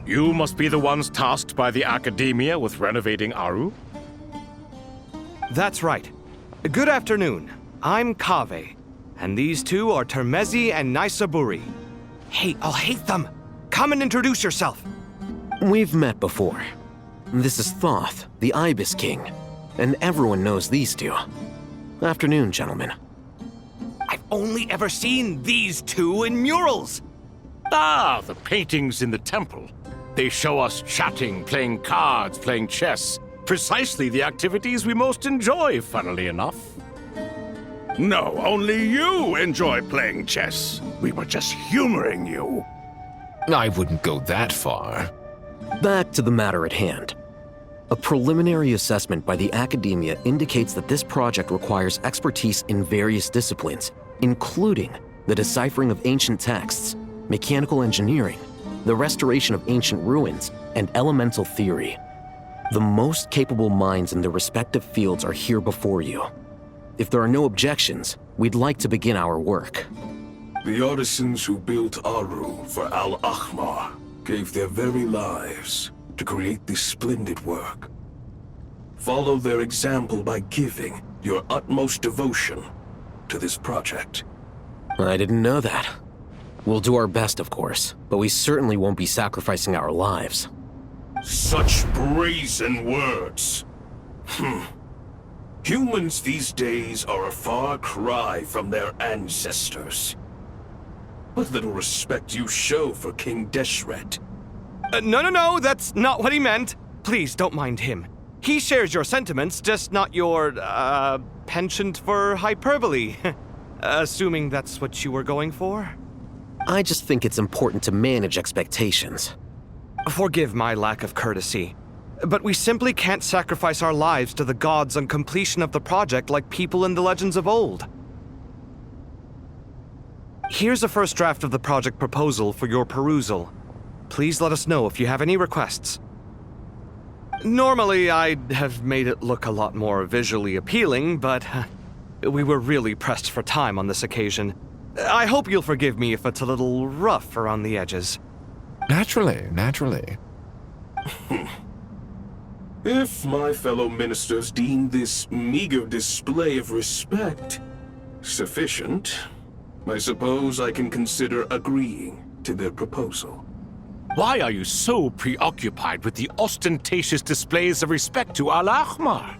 You must be the ones tasked by the Academia with renovating Aru? That's right. Good afternoon. I'm Kaveh, and these two are Termezi and Naisaburi. Hey, I'll hate them! Come and introduce yourself! We've met before. This is Thoth, the Ibis King, and everyone knows these two. Afternoon, gentlemen. I've only ever seen these two in murals! Ah, the paintings in the temple. They show us chatting, playing cards, playing chess. Precisely the activities we most enjoy, funnily enough. No, only you enjoy playing chess. We were just humoring you. I wouldn't go that far. Back to the matter at hand. A preliminary assessment by the Academia indicates that this project requires expertise in various disciplines, including the deciphering of ancient texts, mechanical engineering, the restoration of ancient ruins, and elemental theory. The most capable minds in their respective fields are here before you. If there are no objections, we'd like to begin our work. The artisans who built Aru for Al-Ahmar gave their very lives to create this splendid work. Follow their example by giving your utmost devotion to this project. I didn't know that. We'll do our best, of course, but we certainly won't be sacrificing our lives. Such brazen words. Humans these days are a far cry from their ancestors. What little respect you show for King Deshret. No, that's not what he meant. Please, don't mind him. He shares your sentiments, just not your, penchant for hyperbole. Assuming that's what you were going for? I just think it's important to manage expectations. Forgive my lack of courtesy, but we simply can't sacrifice our lives to the gods on completion of the project like people in the legends of old. Here's a first draft of the project proposal for your perusal. Please let us know if you have any requests. Normally, I'd have made it look a lot more visually appealing, but we were really pressed for time on this occasion. I hope you'll forgive me if it's a little rough around the edges. Naturally. If my fellow ministers deem this meager display of respect sufficient, I suppose I can consider agreeing to their proposal. Why are you so preoccupied with the ostentatious displays of respect to Al-Ahmar?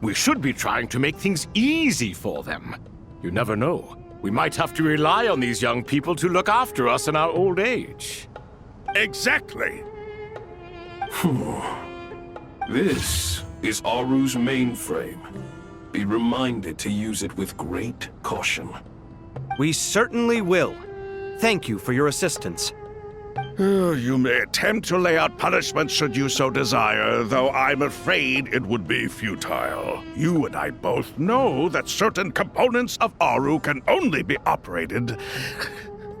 We should be trying to make things easy for them. You never know. We might have to rely on these young people to look after us in our old age. Exactly. This is Aru's mainframe. Be reminded to use it with great caution. We certainly will. Thank you for your assistance. You may attempt to lay out punishment should you so desire, though I'm afraid it would be futile. You and I both know that certain components of Aru can only be operated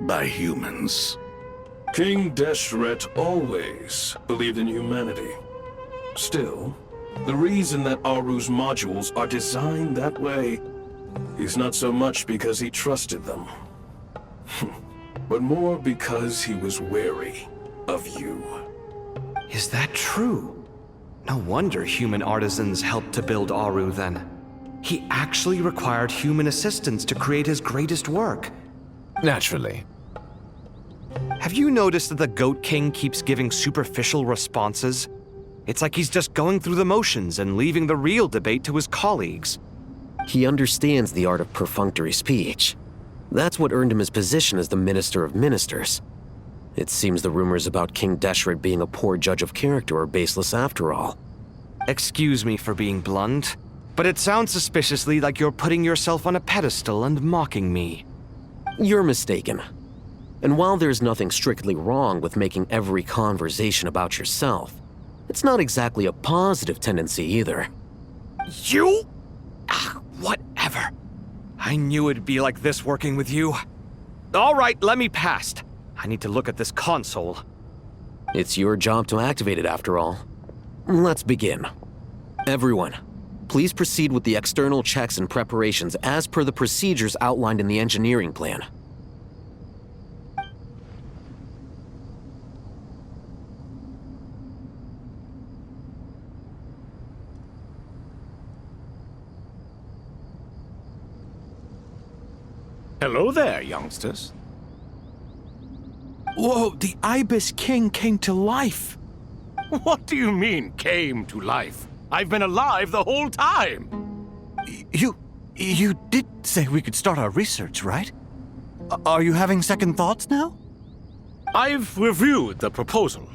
by humans. King Deshret always believed in humanity. Still, the reason that Aru's modules are designed that way is not so much because he trusted them, but more because he was wary of you. Is that true? No wonder human artisans helped to build Aru then. He actually required human assistance to create his greatest work. Naturally. Have you noticed that the Goat King keeps giving superficial responses? It's like he's just going through the motions and leaving the real debate to his colleagues. He understands the art of perfunctory speech. That's what earned him his position as the Minister of Ministers. It seems the rumors about King Deshret being a poor judge of character are baseless after all. Excuse me for being blunt, but it sounds suspiciously like you're putting yourself on a pedestal and mocking me. You're mistaken. And while there's nothing strictly wrong with making every conversation about yourself, it's not exactly a positive tendency either. You? Whatever. I knew it'd be like this working with you. All right, let me past. I need to look at this console. It's your job to activate it after all. Let's begin. Everyone, please proceed with the external checks and preparations as per the procedures outlined in the engineering plan. Hello there, youngsters. Whoa, the Ibis King came to life. What do you mean, came to life? I've been alive the whole time! You did say we could start our research, right? Are you having second thoughts now? I've reviewed the proposal.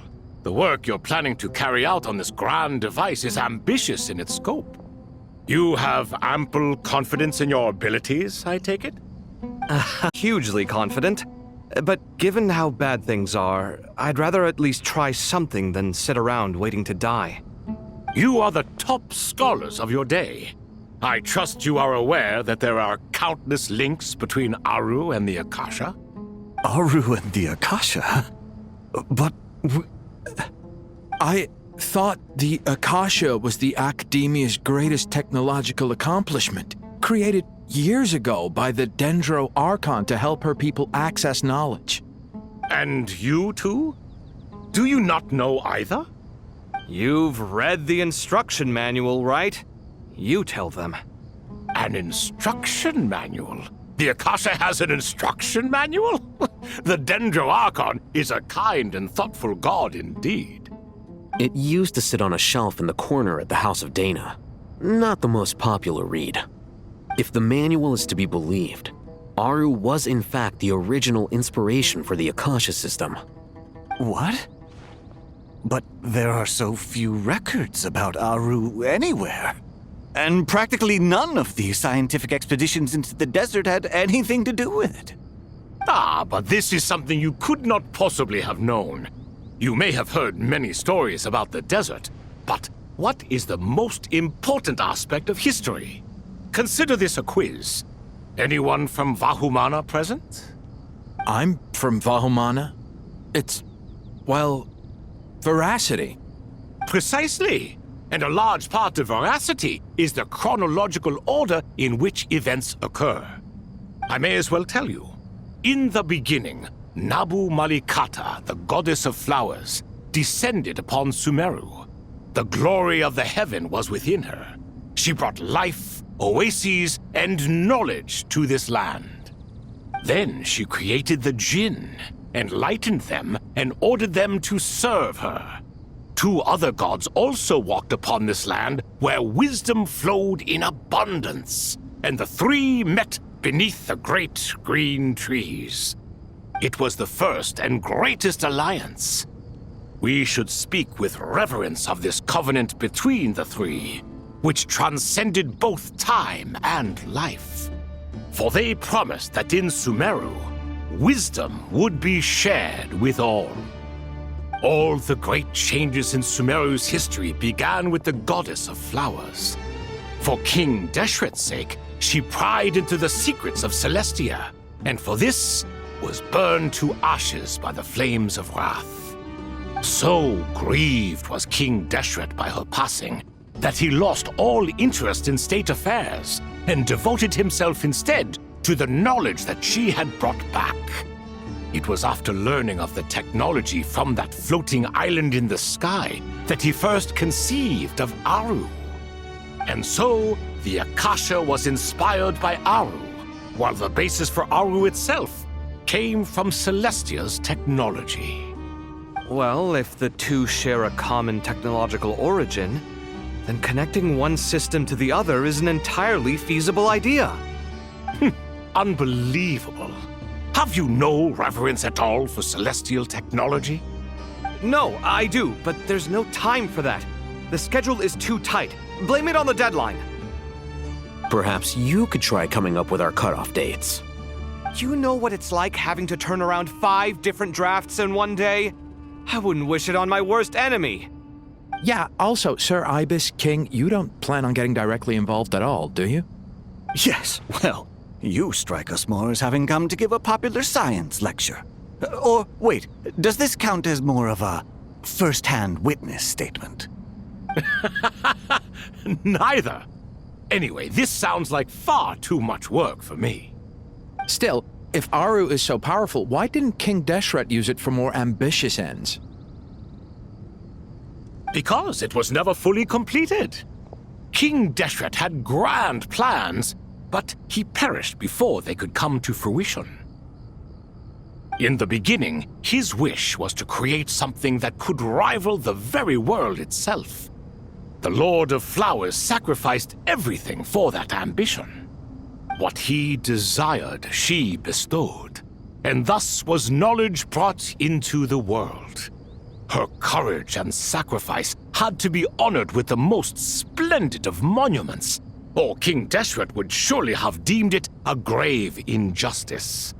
The work you're planning to carry out on this grand device is ambitious in its scope. You have ample confidence in your abilities, I take it? Hugely confident. But given how bad things are, I'd rather at least try something than sit around waiting to die. You are the top scholars of your day. I trust you are aware that there are countless links between Aru and the Akasha? Aru and the Akasha? But... I thought the Akasha was the Academia's greatest technological accomplishment, created years ago by the Dendro Archon to help her people access knowledge. And you too? Do you not know either? You've read the instruction manual, right? You tell them. An instruction manual? The Akasha has an instruction manual? The Dendro Archon is a kind and thoughtful god indeed. It used to sit on a shelf in the corner at the House of Dana. Not the most popular read. If the manual is to be believed, Aru was in fact the original inspiration for the Akasha system. What? But there are so few records about Aru anywhere. And practically none of these scientific expeditions into the desert had anything to do with it. Ah, but this is something you could not possibly have known. You may have heard many stories about the desert, but what is the most important aspect of history? Consider this a quiz. Anyone from Vahumana present? I'm from Vahumana. It's, well, veracity. Precisely. And a large part of veracity is the chronological order in which events occur. I may as well tell you. In the beginning, Nabu Malikata, the goddess of flowers, descended upon Sumeru. The glory of the heaven was within her. She brought life, oases, and knowledge to this land. Then she created the Jinn, enlightened them, and ordered them to serve her. 2 other gods also walked upon this land where wisdom flowed in abundance, and the 3 met beneath the great green trees. It was the first and greatest alliance. We should speak with reverence of this covenant between the 3, which transcended both time and life. For they promised that in Sumeru, wisdom would be shared with all. All the great changes in Sumeru's history began with the goddess of flowers. For King Deshret's sake, she pried into the secrets of Celestia, and for this was burned to ashes by the flames of wrath. So grieved was King Deshret by her passing that he lost all interest in state affairs and devoted himself instead to the knowledge that she had brought back. It was after learning of the technology from that floating island in the sky that he first conceived of Aru. And so, the Akasha was inspired by Aru, while the basis for Aru itself came from Celestia's technology. Well, if the 2 share a common technological origin, then connecting one system to the other is an entirely feasible idea. Unbelievable. Have you no reverence at all for celestial technology? No, I do, but there's no time for that. The schedule is too tight. Blame it on the deadline. Perhaps you could try coming up with our cutoff dates. You know what it's like having to turn around 5 different drafts in one day? I wouldn't wish it on my worst enemy. Yeah, also, Sir Ibis King, you don't plan on getting directly involved at all, do you? Yes, well, you strike us more as having come to give a popular science lecture. Or, wait, does this count as more of a first-hand witness statement? Neither. Anyway, this sounds like far too much work for me. Still, if Aru is so powerful, why didn't King Deshret use it for more ambitious ends? Because it was never fully completed. King Deshret had grand plans, but he perished before they could come to fruition. In the beginning, his wish was to create something that could rival the very world itself. The Lord of Flowers sacrificed everything for that ambition. What he desired, she bestowed, and thus was knowledge brought into the world. Her courage and sacrifice had to be honored with the most splendid of monuments, or King Deshret would surely have deemed it a grave injustice.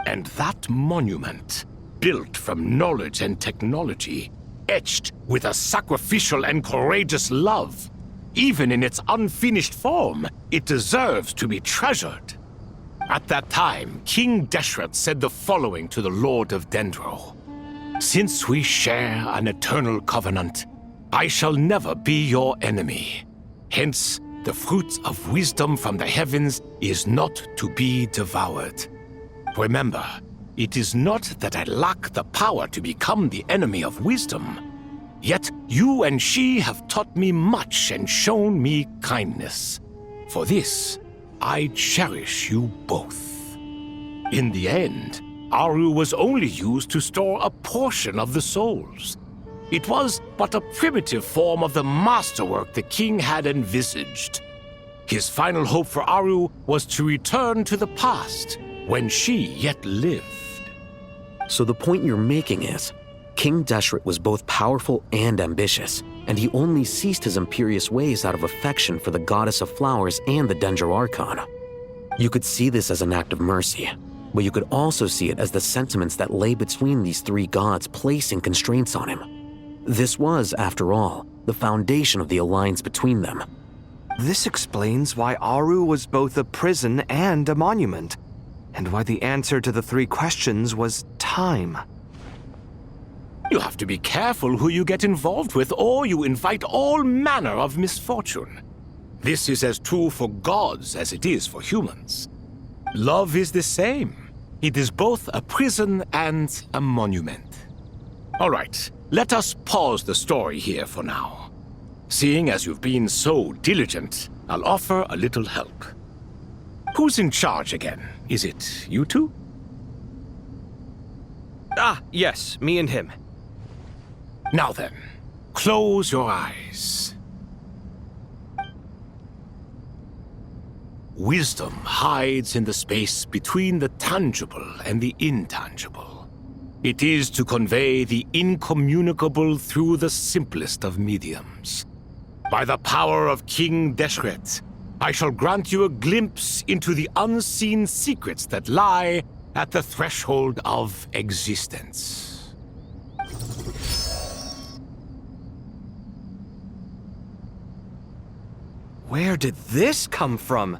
And that monument, built from knowledge and technology, etched with a sacrificial and courageous love, even in its unfinished form, it deserves to be treasured. At that time, King Deshret said the following to the Lord of Dendro. Since we share an eternal covenant, I shall never be your enemy. Hence, the fruit of wisdom from the heavens is not to be devoured. Remember, it is not that I lack the power to become the enemy of wisdom. Yet you and she have taught me much and shown me kindness. For this, I cherish you both. In the end, Aru was only used to store a portion of the souls. It was but a primitive form of the masterwork the king had envisaged. His final hope for Aru was to return to the past, when she yet lived. So the point you're making is, King Deshret was both powerful and ambitious, and he only ceased his imperious ways out of affection for the Goddess of Flowers and the Dendro Archon. You could see this as an act of mercy, but you could also see it as the sentiments that lay between these three gods placing constraints on him. This was, after all, the foundation of the alliance between them. This explains why Aru was both a prison and a monument, and why the answer to the three questions was time. You have to be careful who you get involved with, or you invite all manner of misfortune. This is as true for gods as it is for humans. Love is the same. It is both a prison and a monument. All right, let us pause the story here for now. Seeing as you've been so diligent, I'll offer a little help. Who's in charge again? Is it you two? Ah, yes, me and him. Now then, close your eyes. Wisdom hides in the space between the tangible and the intangible. It is to convey the incommunicable through the simplest of mediums. By the power of King Deshret, I shall grant you a glimpse into the unseen secrets that lie at the threshold of existence. Where did this come from?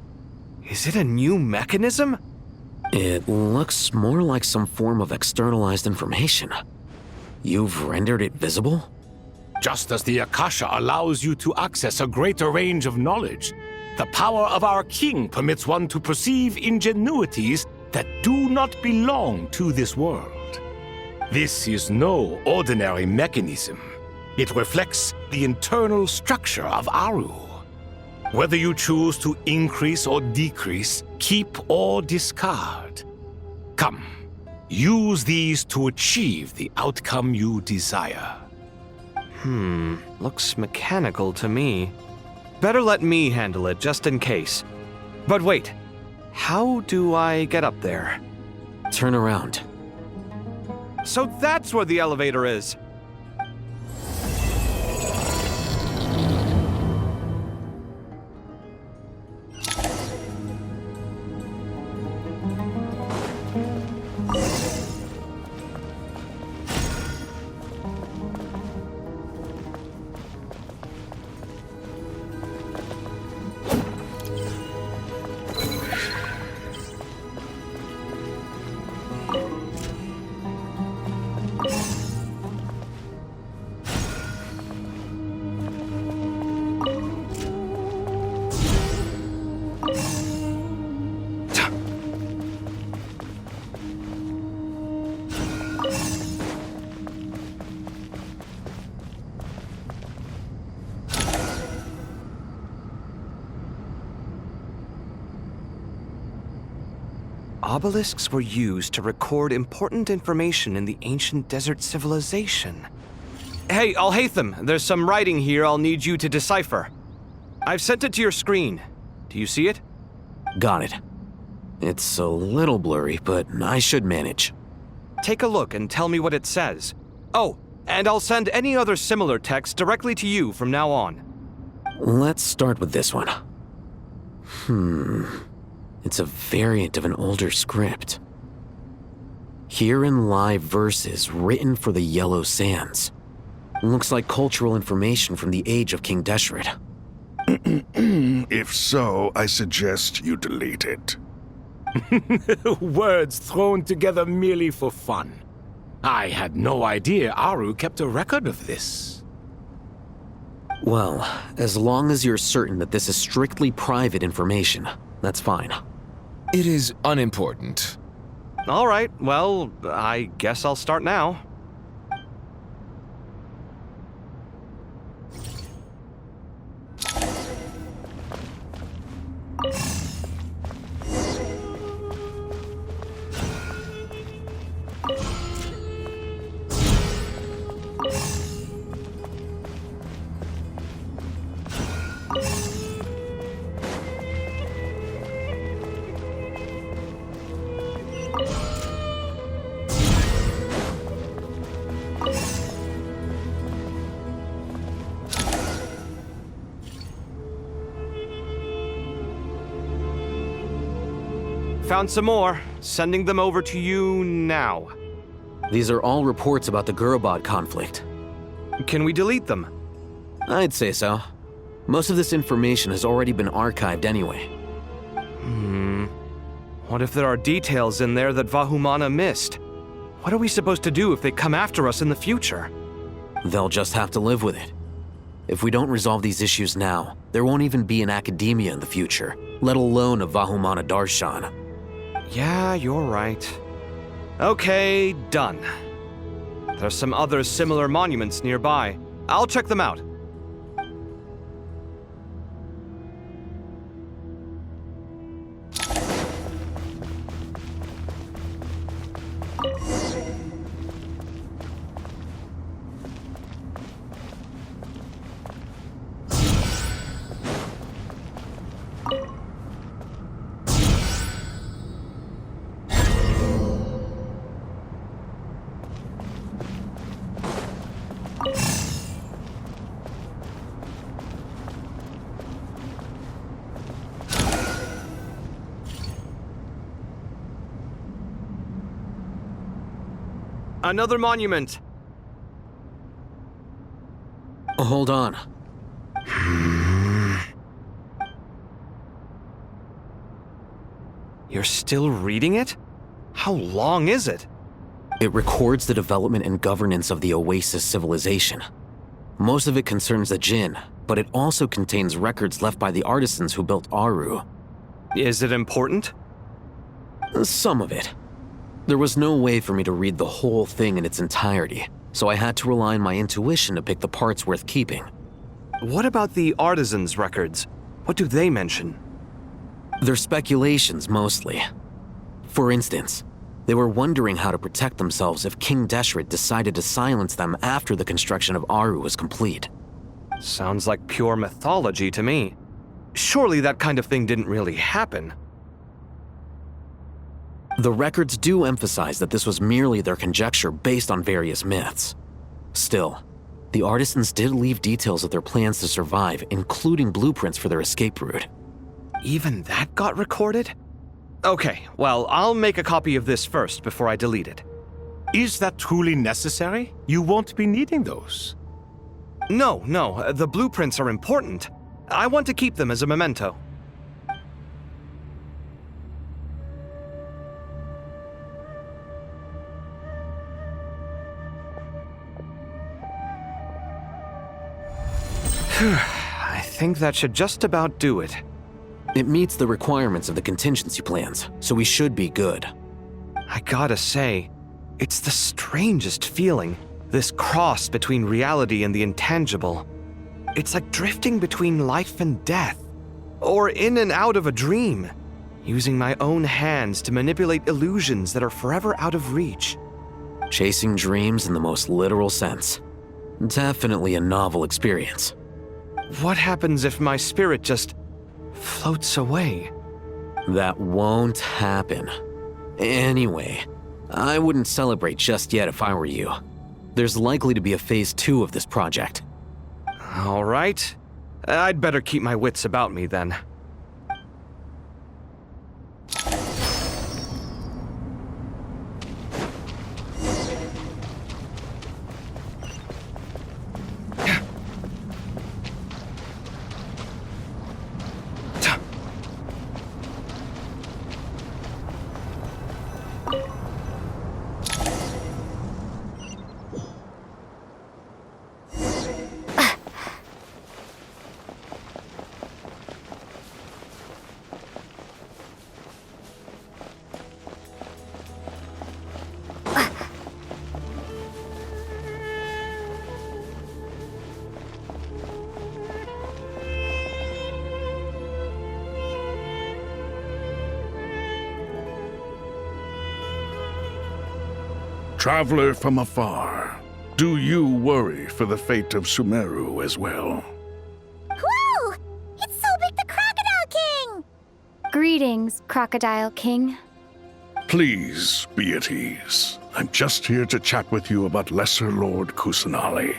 Is it a new mechanism? It looks more like some form of externalized information. You've rendered it visible? Just as the Akasha allows you to access a greater range of knowledge, the power of our king permits one to perceive ingenuities that do not belong to this world. This is no ordinary mechanism. It reflects the internal structure of Aru. Whether you choose to increase or decrease, keep or discard. Come, use these to achieve the outcome you desire. Looks mechanical to me. Better let me handle it, just in case. But wait, how do I get up there? Turn around. So that's where the elevator is! Obelisks were used to record important information in the ancient desert civilization. Hey, Alhaitham, there's some writing here I'll need you to decipher. I've sent it to your screen. Do you see it? Got it. It's a little blurry, but I should manage. Take a look and tell me what it says. Oh, and I'll send any other similar text directly to you from now on. Let's start with this one. It's a variant of an older script. Herein lie verses written for the Yellow Sands. Looks like cultural information from the age of King Deshret. If so, I suggest you delete it. Words thrown together merely for fun. I had no idea Aru kept a record of this. Well, as long as you're certain that this is strictly private information, that's fine. It is unimportant. All right, well, I guess I'll start now. Found some more. Sending them over to you now. These are all reports about the Gurubad conflict. Can we delete them? I'd say so. Most of this information has already been archived anyway. What if there are details in there that Vahumana missed? What are we supposed to do if they come after us in the future? They'll just have to live with it. If we don't resolve these issues now, there won't even be an academia in the future, let alone a Vahumana Darshan. Yeah, you're right. Okay, done. There's some other similar monuments nearby. I'll check them out. Another monument. Hold on. You're still reading it? How long is it? It records the development and governance of the Oasis civilization. Most of it concerns the Jinn, but it also contains records left by the artisans who built Aru. Is it important? Some of it. There was no way for me to read the whole thing in its entirety, so I had to rely on my intuition to pick the parts worth keeping. What about the artisans' records? What do they mention? They're speculations, mostly. For instance, they were wondering how to protect themselves if King Deshret decided to silence them after the construction of Aru was complete. Sounds like pure mythology to me. Surely that kind of thing didn't really happen. The records do emphasize that this was merely their conjecture based on various myths. Still, the artisans did leave details of their plans to survive, including blueprints for their escape route. Even that got recorded? Okay, well, I'll make a copy of this first before I delete it. Is that truly necessary? You won't be needing those. No, the blueprints are important. I want to keep them as a memento. I think that should just about do it. It meets the requirements of the contingency plans, so we should be good. I gotta say, it's the strangest feeling, this cross between reality and the intangible. It's like drifting between life and death, or in and out of a dream. using my own hands to manipulate illusions that are forever out of reach. Chasing dreams in the most literal sense. Definitely a novel experience. What happens if my spirit just floats away? That won't happen. Anyway, I wouldn't celebrate just yet if I were you. There's likely to be a phase 2 of this project. All right. I'd better keep my wits about me then. Traveler from afar, do you worry for the fate of Sumeru as well? Whoa! It's so big the Crocodile King! Greetings, Crocodile King. Please be at ease. I'm just here to chat with you about Lesser Lord Kusanali.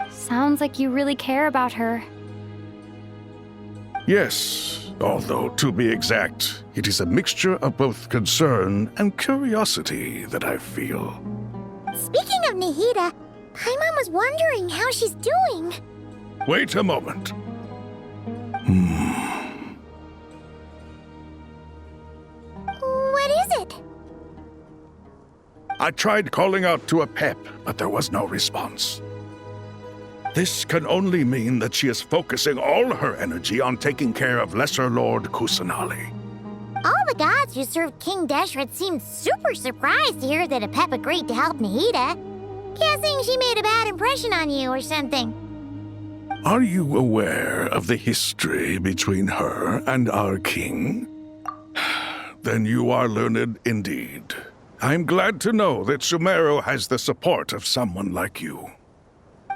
Sounds like you really care about her. Yes, although to be exact, it is a mixture of both concern and curiosity that I feel. Speaking of Nahida, Paimon was wondering how she's doing. Wait a moment. What is it? I tried calling out to a pep, but there was no response. This can only mean that she is focusing all her energy on taking care of Lesser Lord Kusanali. All the gods who served King Deshret seemed super surprised to hear that Apep agreed to help Nahida. Guessing she made a bad impression on you or something. Are you aware of the history between her and our king? Then you are learned indeed. I'm glad to know that Sumeru has the support of someone like you.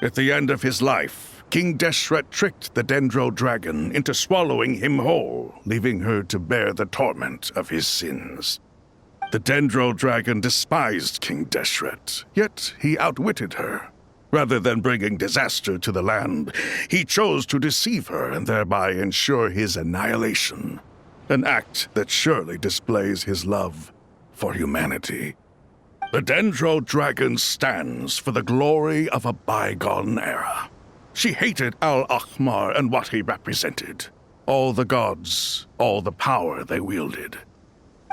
At the end of his life, King Deshret tricked the Dendro Dragon into swallowing him whole, leaving her to bear the torment of his sins. The Dendro Dragon despised King Deshret, yet he outwitted her. Rather than bringing disaster to the land, he chose to deceive her and thereby ensure his annihilation. An act that surely displays his love for humanity. The Dendro Dragon stands for the glory of a bygone era. She hated Al-Ahmar and what he represented. All the gods, all the power they wielded.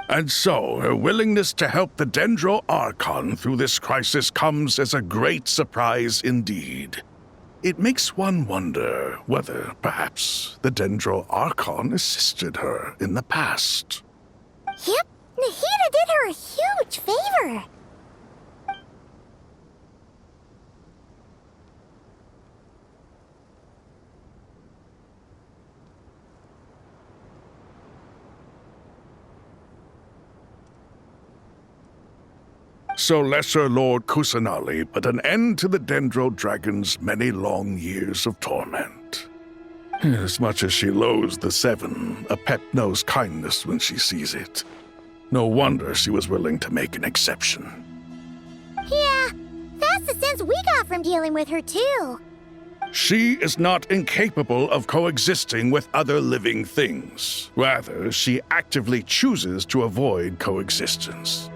And so, her willingness to help the Dendro Archon through this crisis comes as a great surprise indeed. It makes one wonder whether, perhaps, the Dendro Archon assisted her in the past. Yep, Nahida did her a huge favor. So Lesser Lord Kusanali put an end to the Dendro Dragon's many long years of torment. As much as she loathes the Seven, Apep knows kindness when she sees it. No wonder she was willing to make an exception. Yeah, that's the sense we got from dealing with her too. She is not incapable of coexisting with other living things. Rather, she actively chooses to avoid coexistence.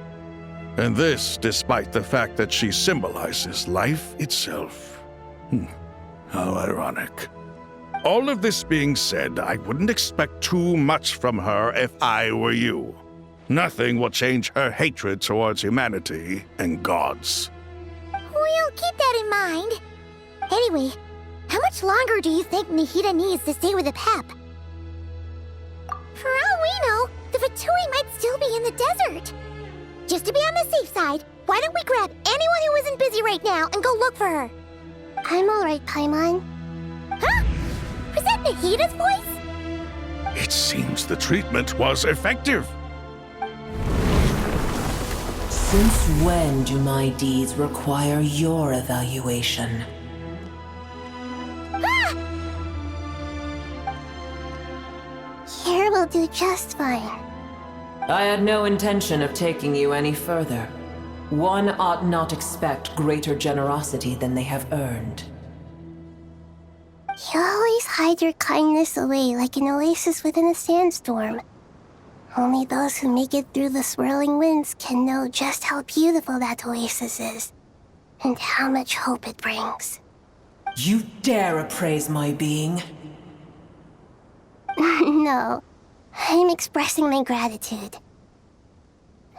And this despite the fact that she symbolizes life itself. How ironic. All of this being said, I wouldn't expect too much from her if I were you. Nothing will change her hatred towards humanity and gods. We'll keep that in mind. Anyway, how much longer do you think Nahida needs to stay with Apep? For all we know, the Fatui might still be in the desert. Just to be on the safe side, why don't we grab anyone who isn't busy right now and go look for her? I'm alright, Paimon. Huh? Was that Nahida's voice? It seems the treatment was effective. Since when do my deeds require your evaluation? Here will do just fine. I had no intention of taking you any further. One ought not expect greater generosity than they have earned. You always hide your kindness away like an oasis within a sandstorm. Only those who make it through the swirling winds can know just how beautiful that oasis is, and how much hope it brings. You dare appraise my being? No, I'm expressing my gratitude.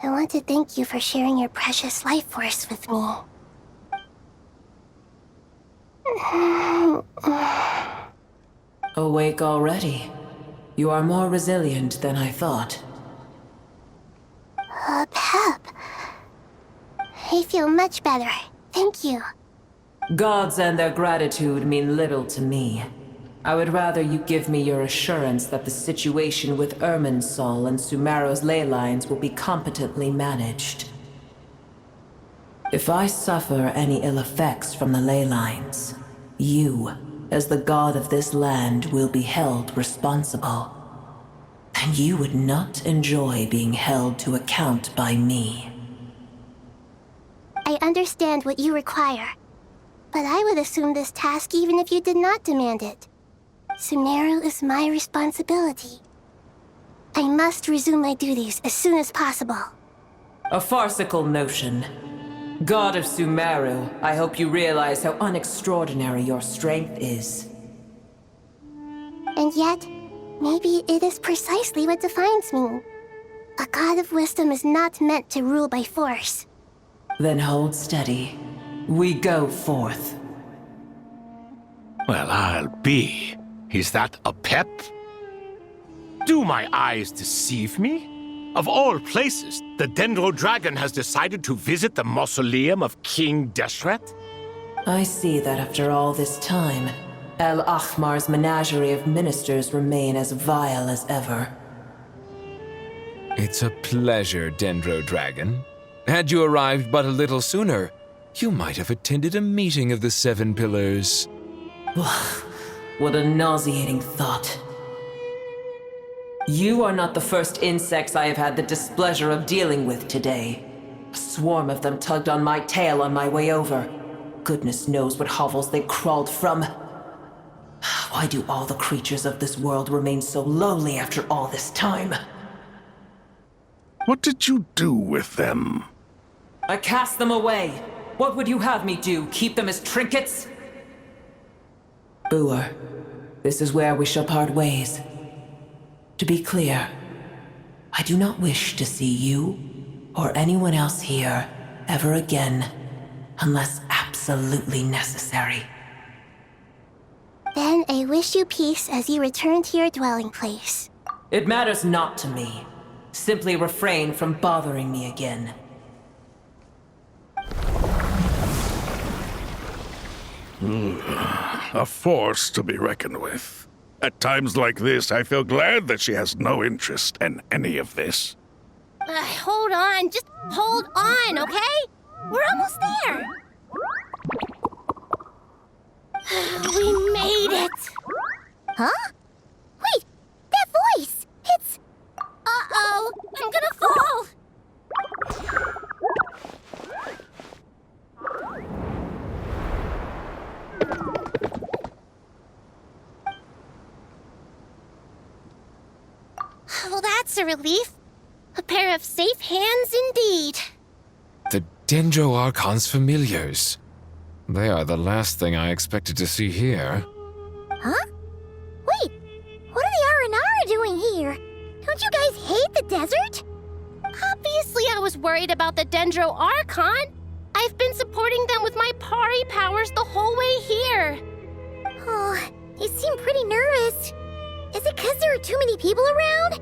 I want to thank you for sharing your precious life force with me. Awake already? You are more resilient than I thought. Pep. I feel much better. Thank you. Gods and their gratitude mean little to me. I would rather you give me your assurance that the situation with Irminsul and Sumeru's ley lines will be competently managed. If I suffer any ill effects from the ley lines, you, as the god of this land, will be held responsible. And you would not enjoy being held to account by me. I understand what you require, but I would assume this task even if you did not demand it. Sumeru is my responsibility. I must resume my duties as soon as possible. A farcical notion. God of Sumeru, I hope you realize how unextraordinary your strength is. And yet, maybe it is precisely what defines me. A god of wisdom is not meant to rule by force. Then hold steady. We go forth. Well, I'll be. Is that a pep? Do my eyes deceive me? Of all places, the Dendro Dragon has decided to visit the mausoleum of King Deshret? I see that after all this time, El Ahmar's menagerie of ministers remain as vile as ever. It's a pleasure, Dendro Dragon. Had you arrived but a little sooner, you might have attended a meeting of the Seven Pillars. What a nauseating thought. You are not the first insects I have had the displeasure of dealing with today. A swarm of them tugged on my tail on my way over. Goodness knows what hovels they crawled from. Why do all the creatures of this world remain so lowly after all this time? What did you do with them? I cast them away. What would you have me do? Keep them as trinkets? Boer, this is where we shall part ways. To be clear, I do not wish to see you or anyone else here ever again, unless absolutely necessary. Then I wish you peace as you return to your dwelling place. It matters not to me. Simply refrain from bothering me again. A force to be reckoned with. At times like this, I feel glad that she has no interest in any of this. Hold on, just hold on, okay? We're almost there. We made it! Huh? Wait, that voice! It's... Uh-oh, I'm gonna fall! Well, that's a relief. A pair of safe hands indeed. The Dendro Archon's familiars. They are the last thing I expected to see here. Huh? Wait, what are the Aranara doing here? Don't you guys hate the desert? Obviously I was worried about the Dendro Archon. I've been supporting them with my Pari powers the whole way here. Oh, you seem pretty nervous. Is it because there are too many people around?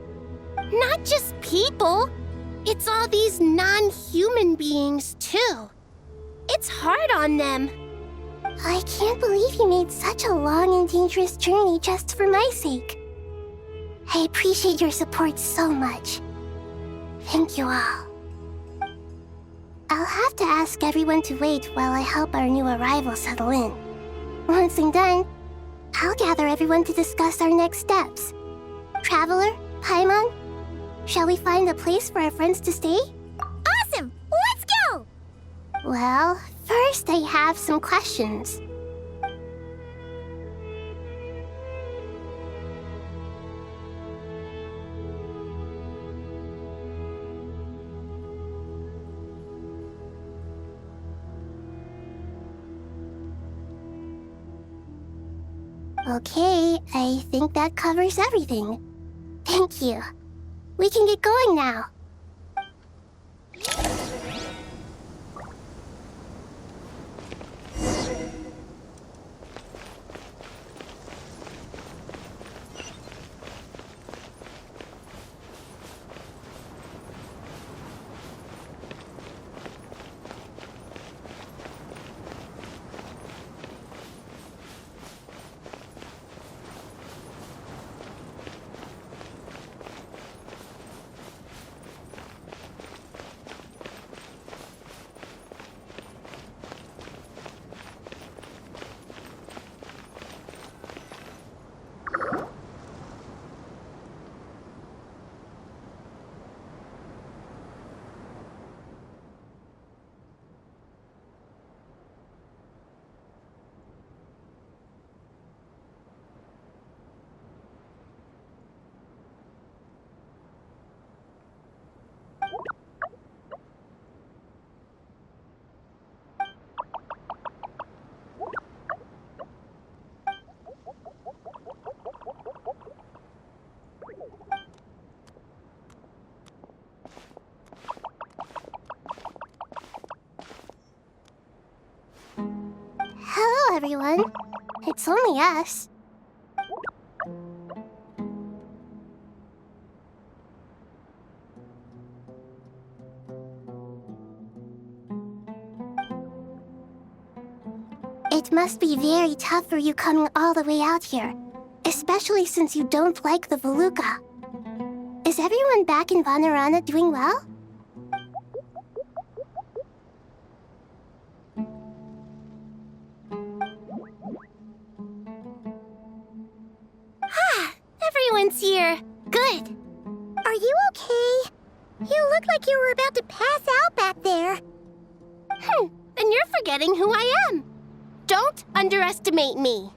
Not just people. It's all these non-human beings, too. It's hard on them. I can't believe you made such a long and dangerous journey just for my sake. I appreciate your support so much. Thank you all. I'll have to ask everyone to wait while I help our new arrival settle in. Once I'm done, I'll gather everyone to discuss our next steps. Traveler, Paimon, shall we find a place for our friends to stay? Awesome! Let's go! Well, first I have some questions. Okay, I think that covers everything. Thank you. We can get going now. Hello, everyone. It's only us. It must be very tough for you coming all the way out here, especially since you don't like the Voluka. Is everyone back in Vanarana doing well? Everyone's here. Good. Are you okay? You look like you were about to pass out back there. Then you're forgetting who I am. Don't underestimate me.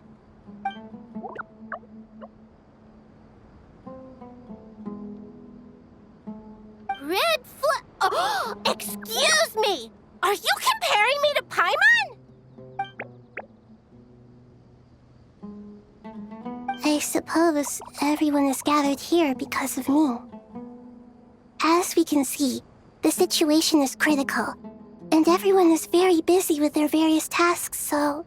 Red Flux. Oh, excuse me! Are you comparing me to Paimon? I suppose everyone is gathered here because of me. As we can see, the situation is critical, and everyone is very busy with their various tasks, so...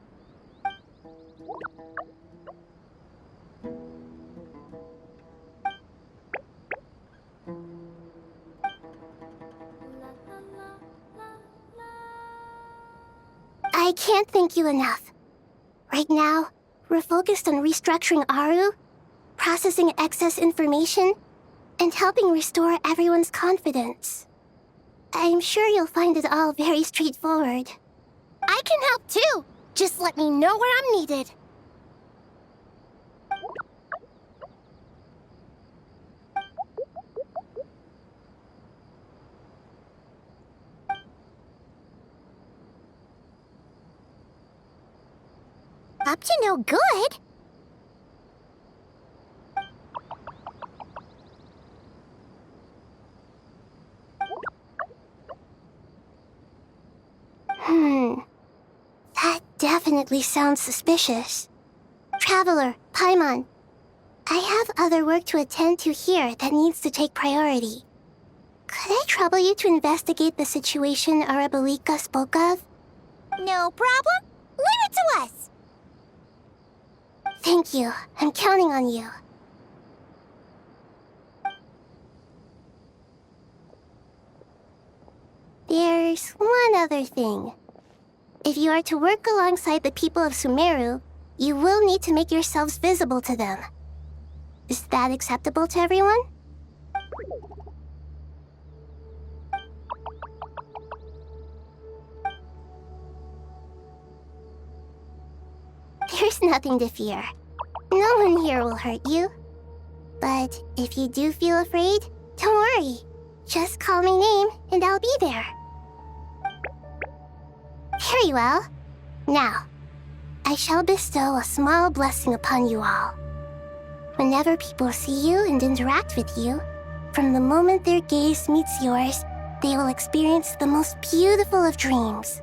I can't thank you enough. Right now, we're focused on restructuring Aru, processing excess information, and helping restore everyone's confidence. I'm sure you'll find it all very straightforward. I can help too. Just let me know where I'm needed. Up to no good? That definitely sounds suspicious. Traveler, Paimon, I have other work to attend to here that needs to take priority. Could I trouble you to investigate the situation Arabalika spoke of? No problem. Leave it to us. Thank you. I'm counting on you. There's one other thing. If you are to work alongside the people of Sumeru, you will need to make yourselves visible to them. Is that acceptable to everyone? There's nothing to fear. No one here will hurt you. But if you do feel afraid, don't worry. Just call my name and I'll be there. Very well. Now, I shall bestow a small blessing upon you all. Whenever people see you and interact with you, from the moment their gaze meets yours, they will experience the most beautiful of dreams.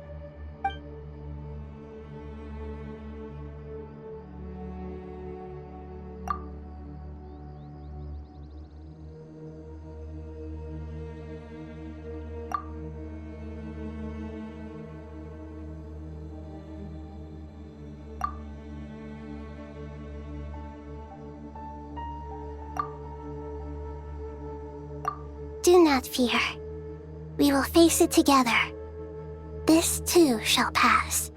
Do not fear. We will face it together. This too shall pass.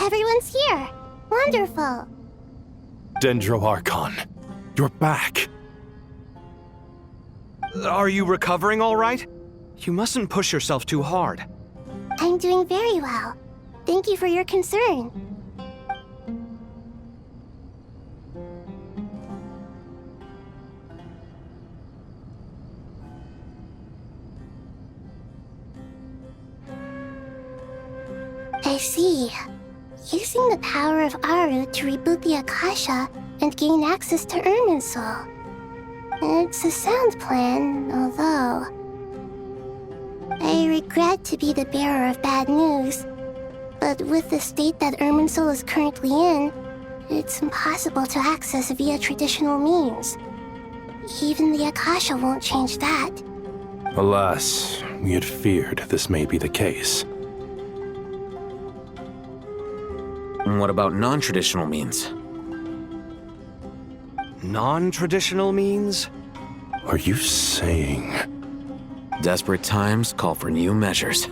Everyone's here. Wonderful. Dendro-Archon, you're back. Are you recovering all right? You mustn't push yourself too hard. I'm doing very well. Thank you for your concern. I see. Using the power of Aru to reboot the Akasha and gain access to Irminsul. It's a sound plan, although... I regret to be the bearer of bad news, but with the state that Irminsul is currently in, it's impossible to access via traditional means. Even the Akasha won't change that. Alas, we had feared this may be the case. What about non-traditional means? Non-traditional means? Are you saying... Desperate times call for new measures.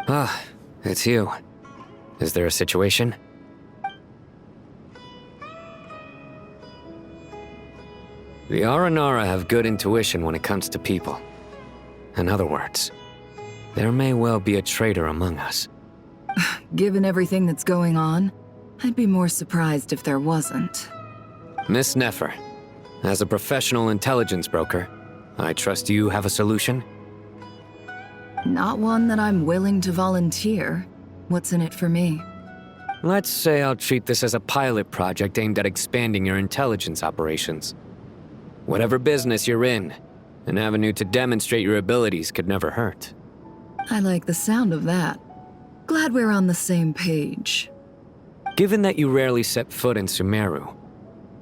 Ah, it's you. Is there a situation? The Aranara have good intuition when it comes to people. In other words, there may well be a traitor among us. Given everything that's going on, I'd be more surprised if there wasn't. Miss Nefer, as a professional intelligence broker, I trust you have a solution? Not one that I'm willing to volunteer. What's in it for me? Let's say I'll treat this as a pilot project aimed at expanding your intelligence operations. Whatever business you're in, an avenue to demonstrate your abilities could never hurt. I like the sound of that. Glad we're on the same page. Given that you rarely set foot in Sumeru,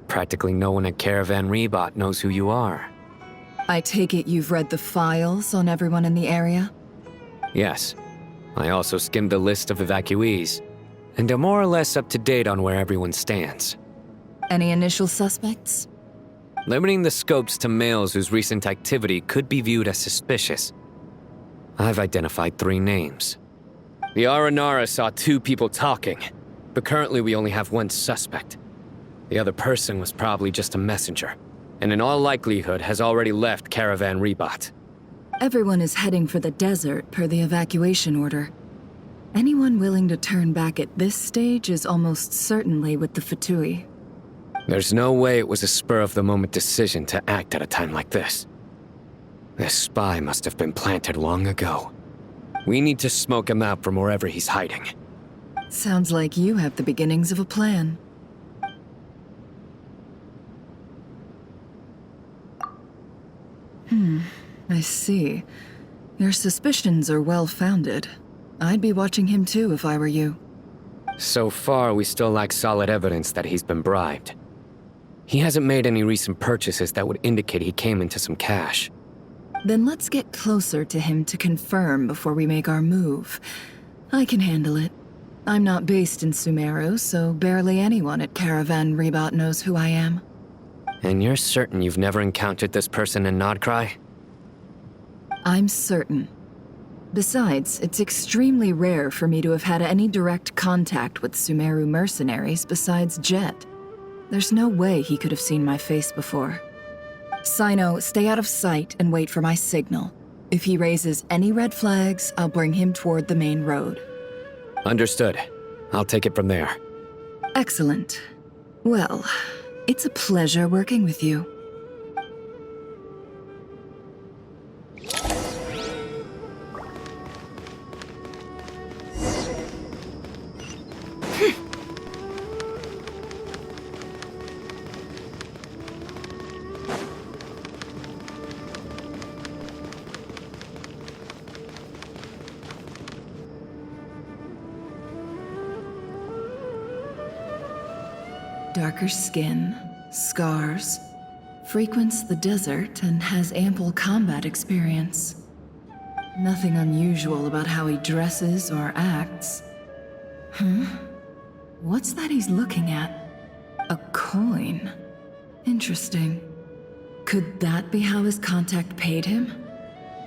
practically no one at Caravan Rebot knows who you are. I take it you've read the files on everyone in the area? Yes. I also skimmed the list of evacuees, and am more or less up to date on where everyone stands. Any initial suspects? Limiting the scopes to males whose recent activity could be viewed as suspicious. I've identified 3 names. The Aranara saw 2 people talking, but currently we only have 1 suspect. The other person was probably just a messenger, and in all likelihood has already left Caravan Rebot. Everyone is heading for the desert per the evacuation order. Anyone willing to turn back at this stage is almost certainly with the Fatui. There's no way it was a spur-of-the-moment decision to act at a time like this. This spy must have been planted long ago. We need to smoke him out from wherever he's hiding. Sounds like you have the beginnings of a plan. I see. Your suspicions are well-founded. I'd be watching him too if I were you. So far, we still lack solid evidence that he's been bribed. He hasn't made any recent purchases that would indicate he came into some cash. Then let's get closer to him to confirm before we make our move. I can handle it. I'm not based in Sumeru, so barely anyone at Caravan Rebot knows who I am. And you're certain you've never encountered this person in Nodcry? I'm certain. Besides, it's extremely rare for me to have had any direct contact with Sumeru mercenaries besides Jet. There's no way he could have seen my face before. Sino, stay out of sight and wait for my signal. If he raises any red flags, I'll bring him toward the main road. Understood. I'll take it from there. Excellent. Well, it's a pleasure working with you. Darker skin, scars, frequents the desert and has ample combat experience. Nothing unusual about how he dresses or acts. What's that he's looking at? A coin. Interesting. Could that be how his contact paid him?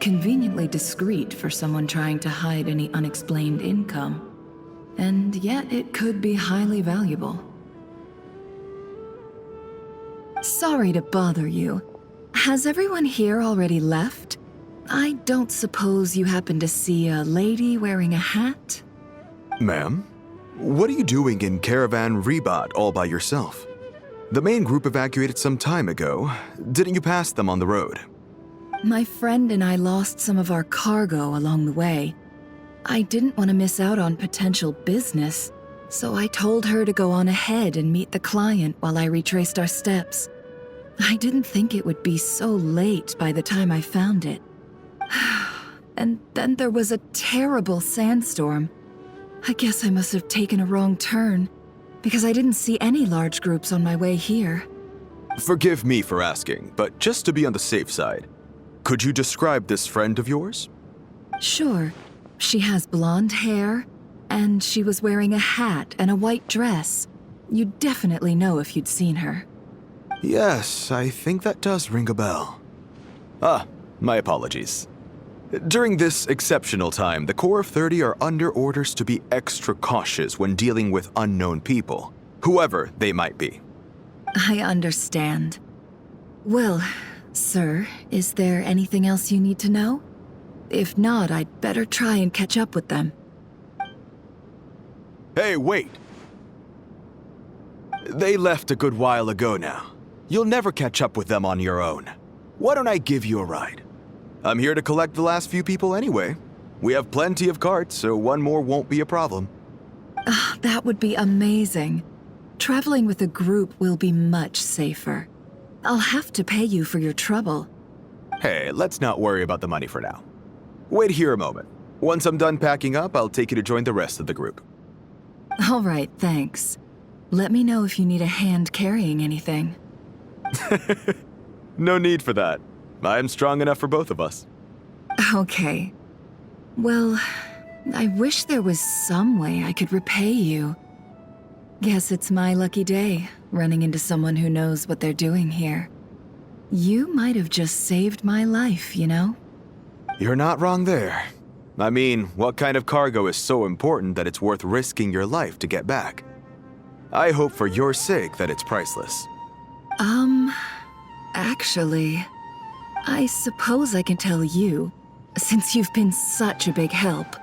Conveniently discreet for someone trying to hide any unexplained income. And yet it could be highly valuable. Sorry to bother you. Has everyone here already left? I don't suppose you happen to see a lady wearing a hat? Ma'am, what are you doing in Caravan Rebot all by yourself? The main group evacuated some time ago. Didn't you pass them on the road? My friend and I lost some of our cargo along the way. I didn't want to miss out on potential business, so I told her to go on ahead and meet the client while I retraced our steps. I didn't think it would be so late by the time I found it. And then there was a terrible sandstorm. I guess I must have taken a wrong turn, because I didn't see any large groups on my way here. Forgive me for asking, but just to be on the safe side, could you describe this friend of yours? Sure. She has blonde hair, and she was wearing a hat and a white dress. You'd definitely know if you'd seen her. Yes, I think that does ring a bell. My apologies. During this exceptional time, the Corps of 30 are under orders to be extra cautious when dealing with unknown people, whoever they might be. I understand. Well, sir, is there anything else you need to know? If not, I'd better try and catch up with them. Hey, wait! They left a good while ago now. You'll never catch up with them on your own. Why don't I give you a ride? I'm here to collect the last few people anyway. We have plenty of carts, so one more won't be a problem. That would be amazing. Traveling with a group will be much safer. I'll have to pay you for your trouble. Hey, let's not worry about the money for now. Wait here a moment. Once I'm done packing up, I'll take you to join the rest of the group. All right, thanks. Let me know if you need a hand carrying anything. No need for that. I'm strong enough for both of us. Okay. Well, I wish there was some way I could repay you. Guess it's my lucky day, running into someone who knows what they're doing here. You might have just saved my life, you know? You're not wrong there. I mean, what kind of cargo is so important that it's worth risking your life to get back? I hope for your sake that it's priceless. Actually, I suppose I can tell you, since you've been such a big help.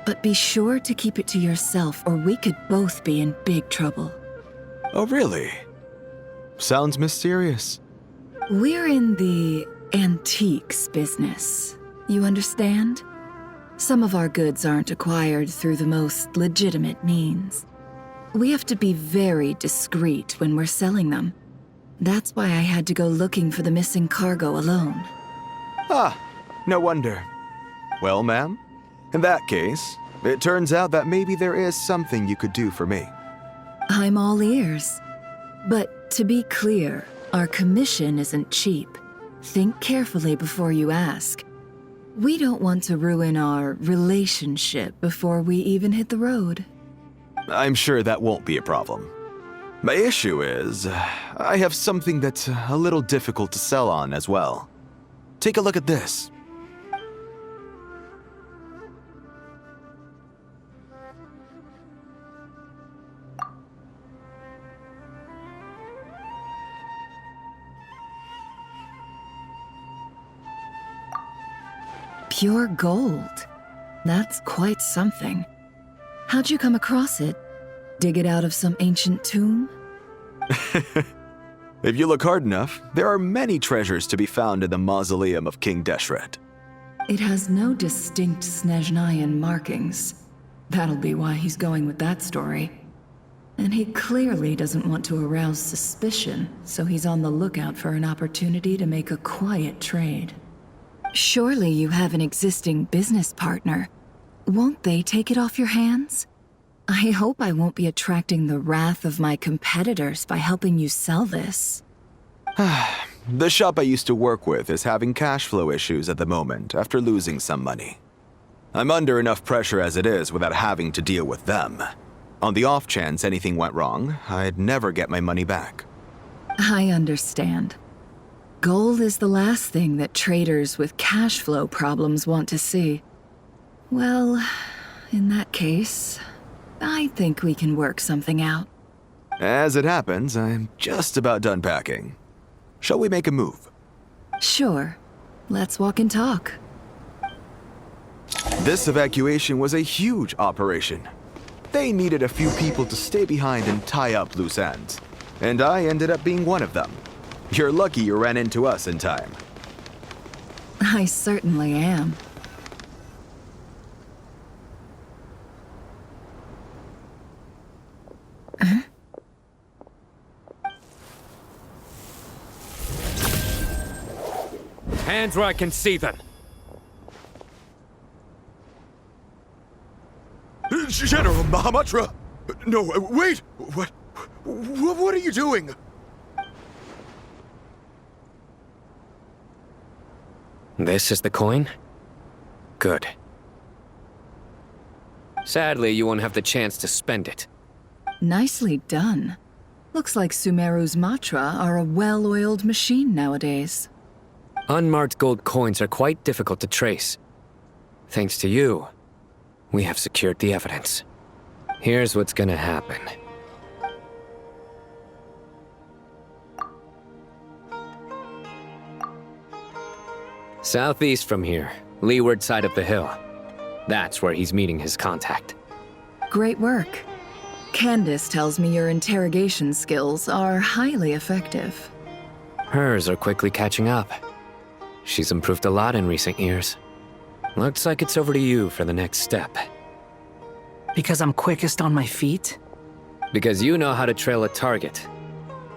But be sure to keep it to yourself, or we could both be in big trouble. Oh, really? Sounds mysterious. We're in the antiques business. You understand? Some of our goods aren't acquired through the most legitimate means. We have to be very discreet when we're selling them. That's why I had to go looking for the missing cargo alone. Ah, no wonder. Well, ma'am, in that case, it turns out that maybe there is something you could do for me. I'm all ears. But to be clear, our commission isn't cheap. Think carefully before you ask. We don't want to ruin our relationship before we even hit the road. I'm sure that won't be a problem. My issue is, I have something that's a little difficult to sell on as well. Take a look at this. Pure gold. That's quite something. How'd you come across it? Dig it out of some ancient tomb? If you look hard enough, there are many treasures to be found in the mausoleum of King Deshret. It has no distinct Snezhnayan markings. That'll be why he's going with that story. And he clearly doesn't want to arouse suspicion, so he's on the lookout for an opportunity to make a quiet trade. Surely you have an existing business partner. Won't they take it off your hands? I hope I won't be attracting the wrath of my competitors by helping you sell this. The shop I used to work with is having cash flow issues at the moment after losing some money. I'm under enough pressure as it is without having to deal with them. On the off chance anything went wrong, I'd never get my money back. I understand. Gold is the last thing that traders with cash flow problems want to see. Well, in that case, I think we can work something out. As it happens, I'm just about done packing. Shall we make a move? Sure. Let's walk and talk. This evacuation was a huge operation. They needed a few people to stay behind and tie up loose ends. And I ended up being one of them. You're lucky you ran into us in time. I certainly am. Huh? Hands where I can see them. General Mahamatra! No, wait! What are you doing? This is the coin? Good. Sadly, you won't have the chance to spend it. Nicely done. Looks like Sumeru's Matra are a well-oiled machine nowadays. Unmarked gold coins are quite difficult to trace. Thanks to you, we have secured the evidence. Here's what's gonna happen. Southeast from here, leeward side of the hill. That's where he's meeting his contact. Great work. Candace tells me your interrogation skills are highly effective. Hers are quickly catching up. She's improved a lot in recent years. Looks like it's over to you for the next step. Because I'm quickest on my feet? Because you know how to trail a target.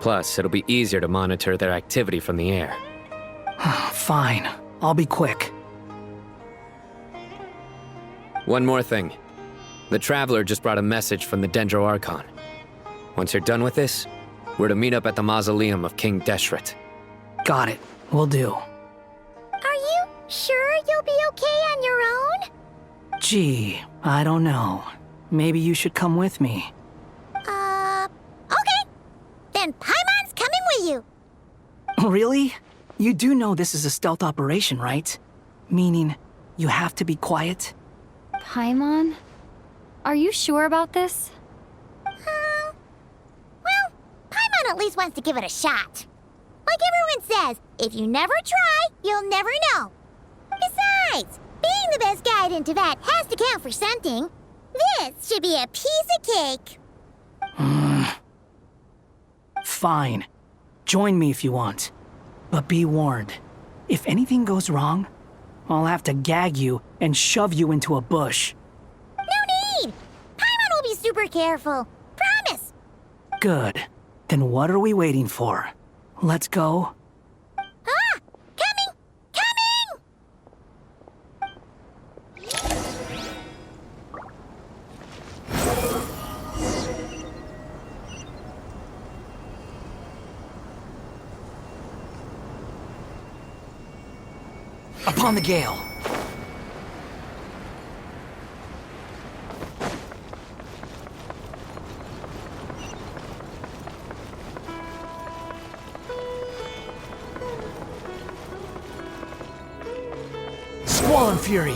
Plus, it'll be easier to monitor their activity from the air. Fine. I'll be quick. One more thing. The Traveler just brought a message from the Dendro Archon. Once you're done with this, we're to meet up at the mausoleum of King Deshret. Got it. Will do. Are you sure you'll be okay on your own? Gee, I don't know. Maybe you should come with me. Okay. Then Paimon's coming with you. Really? You do know this is a stealth operation, right? Meaning, you have to be quiet? Paimon? Are you sure about this? Well, Paimon at least wants to give it a shot. Like everyone says, if you never try, you'll never know. Besides, being the best guide in Teyvat has to count for something. This should be a piece of cake. Fine. Join me if you want. But be warned. If anything goes wrong, I'll have to gag you and shove you into a bush. No need! Paimon will be super careful. Promise! Good. Then what are we waiting for? Let's go. Ah! Coming! Coming! Upon the gale. Squall and Fury.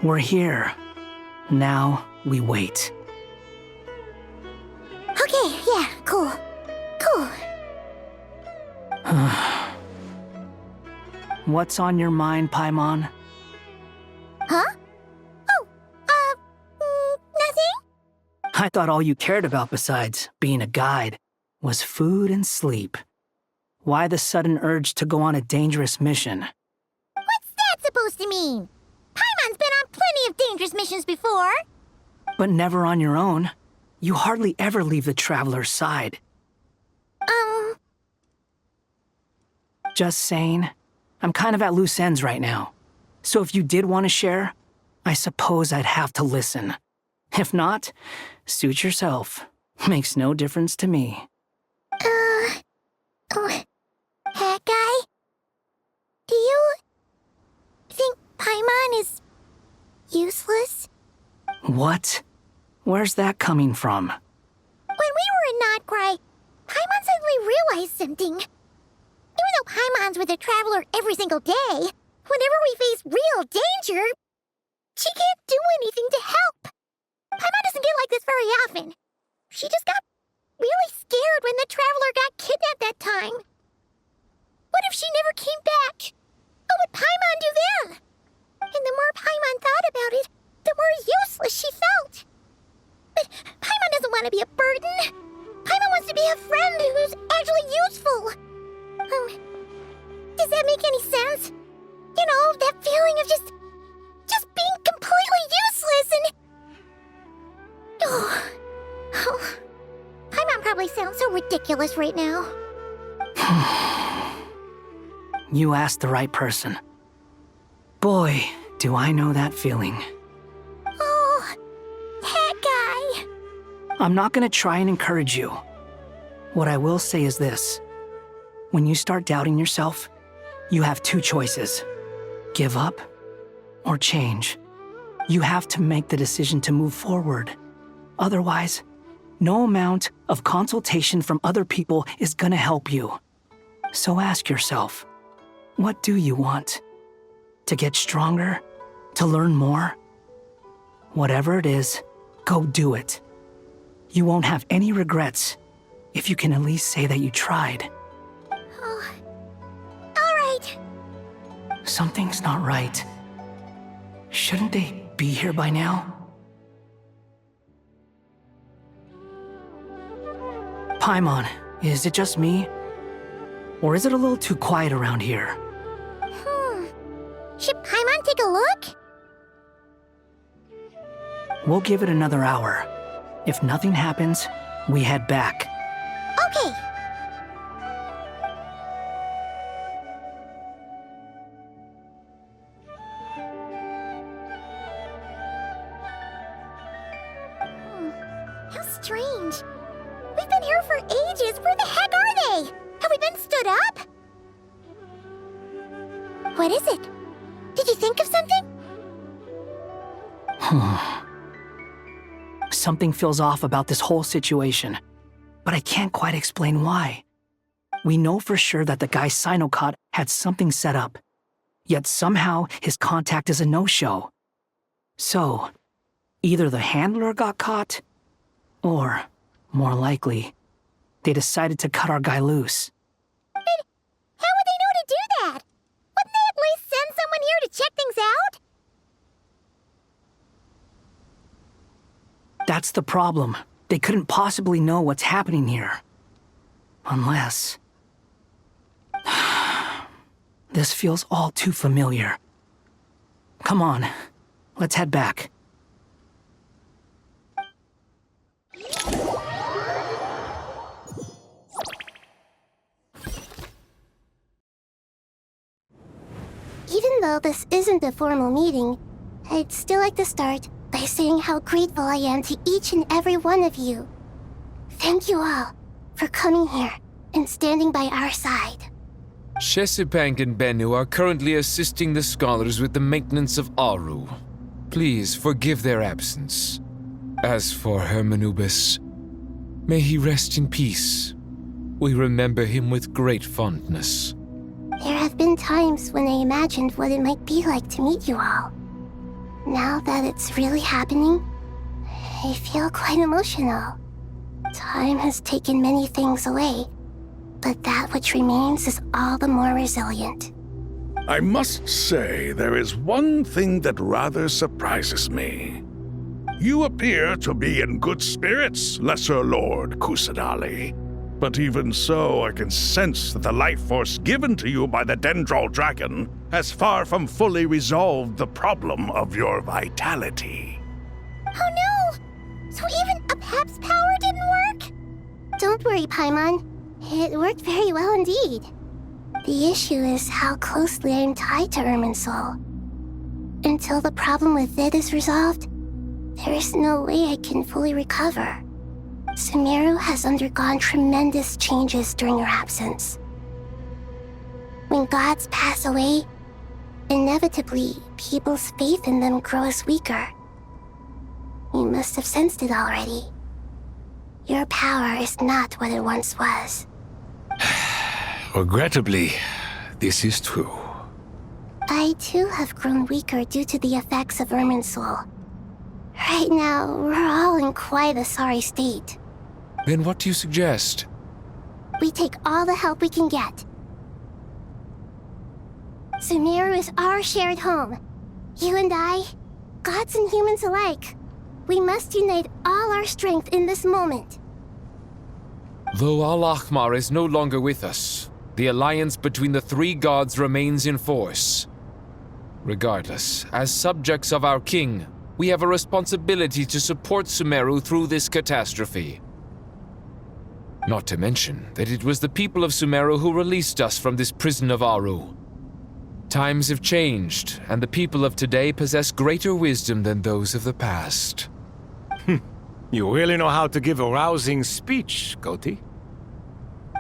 We're here. Now we wait. Okay, yeah, cool. Cool. What's on your mind, Paimon? Huh? Oh, nothing? I thought all you cared about besides being a guide was food and sleep. Why the sudden urge to go on a dangerous mission? What's that supposed to mean? Paimon's been on plenty of dangerous missions before. But never on your own. You hardly ever leave the Traveler's side. Just saying. I'm kind of at loose ends right now. So if you did want to share, I suppose I'd have to listen. If not, suit yourself. Makes no difference to me. Hat guy? Do you think Paimon is useless? What? Where's that coming from? When we were in Notcry, Paimon suddenly realized something. Even though Paimon's with the Traveler every single day, whenever we face real danger, she can't do anything to help. Paimon doesn't get like this very often. She just got really scared when the Traveler got kidnapped that time. What if she never came back? What would Paimon do then? And the more Paimon thought about it, the more useless she felt. But Paimon doesn't want to be a burden. Paimon wants to be a friend who's actually useful. Does that make any sense? You know, that feeling of just being completely useless and... Oh, Paimon probably sounds so ridiculous right now. You asked the right person. Boy, do I know that feeling. Oh, that guy. I'm not gonna try and encourage you. What I will say is this. When you start doubting yourself, you have two choices. Give up or change. You have to make the decision to move forward. Otherwise, no amount of consultation from other people is gonna help you. So ask yourself, what do you want? To get stronger? To learn more? Whatever it is, go do it. You won't have any regrets if you can at least say that you tried. Oh, all right. Something's not right. Shouldn't they be here by now? Paimon, is it just me? Or is it a little too quiet around here? Should Paimon take a look? We'll give it another hour. If nothing happens, we head back. Okay. strange. We've been here for ages. Where the heck are they? Have we been stood up? What is it? Did you think of something? Something feels off about this whole situation, but I can't quite explain why. We know for sure that the guy Sinocot had something set up, yet somehow his contact is a no-show. So, either the handler got caught, or, more likely, they decided to cut our guy loose. But how would they know to do that? Wouldn't they at least send someone here to check things out? That's the problem. They couldn't possibly know what's happening here. Unless... This feels all too familiar. Come on, let's head back. Even though this isn't a formal meeting, I'd still like to start by saying how grateful I am to each and every one of you. Thank you all for coming here and standing by our side. Shesipank and Bennu are currently assisting the scholars with the maintenance of Aru. Please forgive their absence. As for Hermanubis, may he rest in peace. We remember him with great fondness. There have been times when I imagined what it might be like to meet you all. Now that it's really happening, I feel quite emotional. Time has taken many things away, but that which remains is all the more resilient. I must say, there is one thing that rather surprises me. You appear to be in good spirits, Lesser Lord Kusadali. But even so, I can sense that the life force given to you by the Dendral Dragon has far from fully resolved the problem of your vitality. Oh no! So even Apep's power didn't work? Don't worry, Paimon. It worked very well indeed. The issue is how closely I am tied to Irminsul. Until the problem with it is resolved, there is no way I can fully recover. Sumeru has undergone tremendous changes during your absence. When gods pass away, inevitably, people's faith in them grows weaker. You must have sensed it already. Your power is not what it once was. Regrettably, this is true. I too have grown weaker due to the effects of Irminsul. Right now, we're all in quite a sorry state. Then what do you suggest? We take all the help we can get. Sumeru is our shared home. You and I, gods and humans alike, we must unite all our strength in this moment. Though Al-Ahmar is no longer with us, the alliance between the three gods remains in force. Regardless, as subjects of our king, we have a responsibility to support Sumeru through this catastrophe. Not to mention that it was the people of Sumeru who released us from this prison of Aru. Times have changed, and the people of today possess greater wisdom than those of the past. You really know how to give a rousing speech, Goti.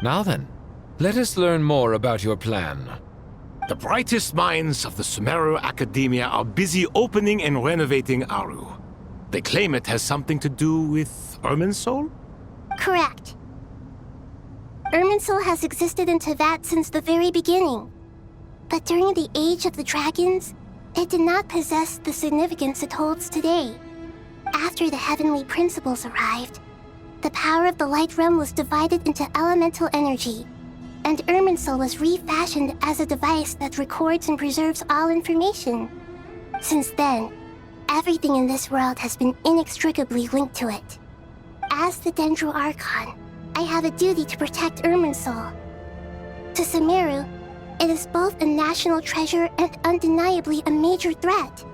Now then, let us learn more about your plan. The brightest minds of the Sumeru Academia are busy opening and renovating Aru. They claim it has something to do with Irminsul? Correct. Irminsul has existed in Teyvat since the very beginning. But during the Age of the Dragons, it did not possess the significance it holds today. After the heavenly principles arrived, the power of the Light Realm was divided into elemental energy, and Irminsul was refashioned as a device that records and preserves all information. Since then, everything in this world has been inextricably linked to it. As the Dendro Archon, I have a duty to protect Irminsul. To Sumeru, it is both a national treasure and undeniably a major threat.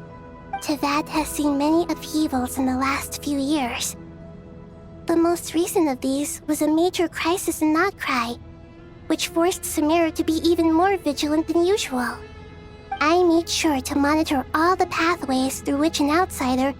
Teyvat has seen many upheavals in the last few years. The most recent of these was a major crisis in Notcry, which forced Sumeru to be even more vigilant than usual. I made sure to monitor all the pathways through which an outsider